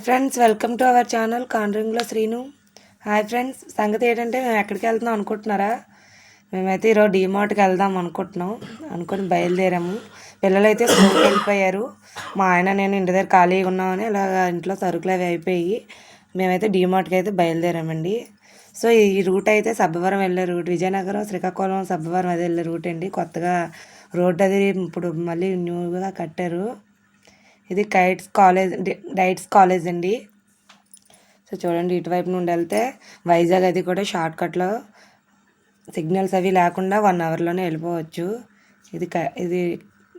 Friends welcome to our channel కాండ్రింగ్లో Srinu. Hi friends, సంగతి ఏంటంటే మేము ఎక్కడికి వెళ్తున్నాం అనుకుంటున్నారా? మేమైతే ఈరోజు డీమార్ట్కి వెళ్దాం అనుకొని బయలుదేరాము. పిల్లలు అయితే స్కూల్కి వెళ్ళిపోయారు. మా ఆయన నేను ఇంటి దగ్గర ఖాళీగా ఉన్నామని అలా ఇంట్లో సరుకులు అవి అయిపోయి మేమైతే డీమార్ట్కి అయితే బయలుదేరామండి. సో ఈ రూట్ అయితే సబ్బవరం వెళ్ళే రూట్, విజయనగరం శ్రీకాకుళం సబ్బవరం అది వెళ్ళే రూట్ అండి. కొత్తగా రోడ్ అది ఇప్పుడు మళ్ళీ న్యూగా కట్టారు. ఇది డైట్స్ కాలేజ్ అండి. సో చూడండి, ఇటువైపు నుండి వెళ్తే వైజాగ్ అది కూడా షార్ట్ కట్లో సిగ్నల్స్ అవి లేకుండా 1 అవర్లోనే వెళ్ళిపోవచ్చు. ఇది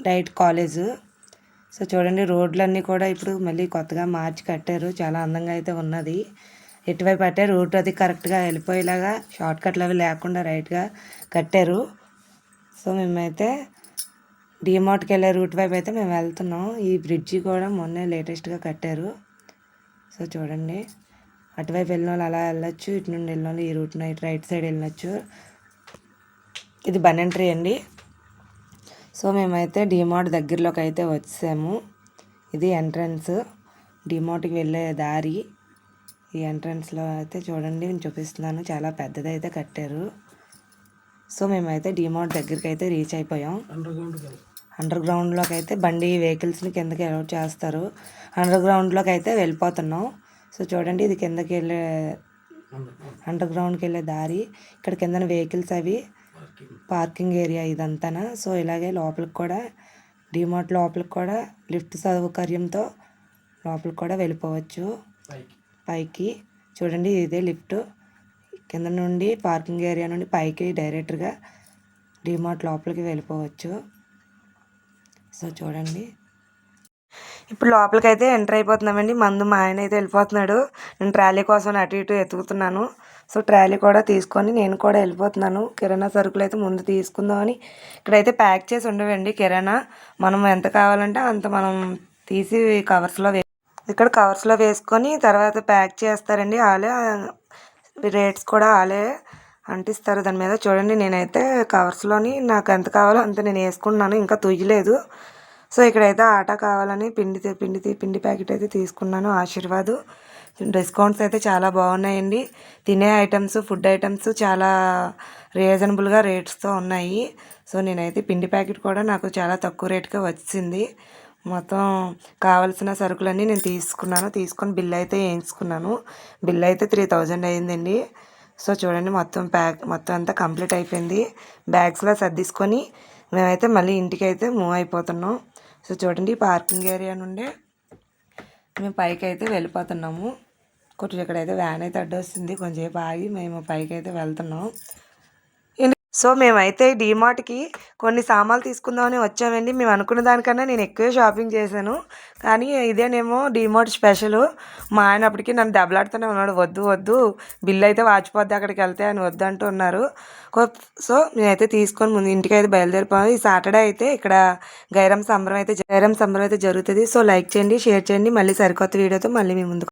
డైట్ కాలేజ్. సో చూడండి, రోడ్లన్నీ కూడా ఇప్పుడు మళ్ళీ కొత్తగా మార్చి కట్టారు. చాలా అందంగా అయితే ఉన్నది. ఎటువైపు అంటే రూట్ అది కరెక్ట్గా వెళ్ళిపోయేలాగా షార్ట్ కట్లు అవి లేకుండా రైట్గా కట్టారు. సో మేమైతే డీమార్ట్కి వెళ్ళే రూట్ వైపు అయితే మేము వెళ్తున్నాం. ఈ బ్రిడ్జి కూడా మొన్నే లేటెస్ట్గా కట్టారు. సో చూడండి, అటువైపు వెళ్ళిన వాళ్ళు అలా వెళ్ళొచ్చు, ఇటు నుండి వెళ్ళిన వాళ్ళు ఈ రూట్ ఇటు రైట్ సైడ్ వెళ్ళొచ్చు. ఇది బనెన్ ట్రీ అండి. సో మేమైతే డీమార్ట్ దగ్గరలోకి అయితే వచ్చాము. ఇది ఎంట్రన్స్, డీమార్ట్కి వెళ్ళే దారి. ఈ ఎంట్రన్స్లో అయితే చూడండి, నేను చూపిస్తున్నాను, చాలా పెద్దదైతే కట్టారు. సో మేమైతే డీమార్ట్ దగ్గరికి అయితే రీచ్ అయిపోయాం. అండర్ గ్రౌండ్లోకి అయితే బండి వెహికల్స్ని కిందకి అలౌట్ చేస్తారు. అండర్ గ్రౌండ్లోకి అయితే వెళ్ళిపోతున్నాం. సో చూడండి, ఇది కిందకి వెళ్ళే అండర్ గ్రౌండ్కి వెళ్ళే దారి. ఇక్కడ కింద వెహికల్స్ అవి పార్కింగ్ ఏరియా ఇదంతా. సో ఇలాగే లోపలికి కూడా డీమార్ట్ లోపలికి కూడా లిఫ్ట్ సౌకర్యంతో లోపలికి కూడా వెళ్ళిపోవచ్చు. పైకి చూడండి, ఇదే లిఫ్ట్. కింద నుండి పార్కింగ్ ఏరియా నుండి పైకి డైరెక్ట్గా డీమార్ట్ లోపలికి వెళ్ళిపోవచ్చు. సో చూడండి, ఇప్పుడు లోపలికి అయితే ఎంటర్ అయిపోతున్నామండి. మా ఆయన అయితే వెళ్ళిపోతున్నాడు. నేను ట్రాలీ కోసం అటు ఇటు ఎతుకుతున్నాను. సో ట్రాలీ కూడా తీసుకొని నేను కూడా వెళ్ళిపోతున్నాను. కిరాణా సరుకులు అయితే ముందు తీసుకుందామని ఇక్కడైతే ప్యాక్ చేసి ఉండవండి. కిరాణా మనం ఎంత కావాలంటే అంత మనం తీసి ఇక్కడ కవర్స్లో వేసుకొని తర్వాత ప్యాక్ చేస్తారండి. వాళ్ళే రేట్స్ కూడా వాళ్ళే అంటిస్తారు దాని మీద. చూడండి, నేనైతే కవర్స్లోని నాకు ఎంత కావాలో అంత నేను వేసుకున్నాను, ఇంకా తుయ్యలేదు. సో ఇక్కడైతే ఆటా కావాలని పిండి ప్యాకెట్ అయితే తీసుకున్నాను. ఆశీర్వాద్ డిస్కౌంట్స్ అయితే చాలా బాగున్నాయండి. తినే ఐటమ్స్, ఫుడ్ ఐటమ్స్ చాలా రీజనబుల్గా రేట్స్తో ఉన్నాయి. సో నేనైతే పిండి ప్యాకెట్ కూడా నాకు చాలా తక్కువ రేట్గా వచ్చింది. మొత్తం కావాల్సిన సరుకులన్నీ నేను తీసుకొని బిల్ అయితే వేయించుకున్నాను. బిల్ అయితే 3000 అయిందండి. సో చూడండి, మొత్తం అంతా కంప్లీట్ అయిపోయింది. బ్యాగ్స్లో సర్దిసుకొని మేమైతే మళ్ళీ ఇంటికి అయితే మూవ్ అయిపోతున్నాం. సో చూడండి, పార్కింగ్ ఏరియా నుండి మేము పైకి అయితే వెళ్ళిపోతున్నాము. కొంచెం ఇక్కడైతే వ్యాన్ అయితే అడ్డొస్తుంది, కొంచెంసేపు ఆగి మేము పైకి అయితే వెళ్తున్నాం. సో మేమైతే డీమార్ట్కి కొన్ని సామాన్లు తీసుకుందామని వచ్చామండి. మేము అనుకున్న దానికన్నా నేను ఎక్కువే షాపింగ్ చేశాను. కానీ ఇదేనేమో డీమార్ట్ స్పెషల్. మా ఆయన అప్పటికి నన్ను దెబ్బలాడుతూనే ఉన్నాడు, వద్దు బిల్ అయితే వాచిపోద్ది అక్కడికి వెళ్తే అని వద్దంటూ ఉన్నారు. సో నేనైతే తీసుకొని ముందు ఇంటికి అయితే బయలుదేరిపోయాను. ఈ సాటర్డే అయితే ఇక్కడ గైరం సంబరం అయితే జరుగుతుంది. సో లైక్ చేయండి, షేర్ చేయండి. మళ్ళీ సరికొత్త వీడియోతో మళ్ళీ మీ ముందుకు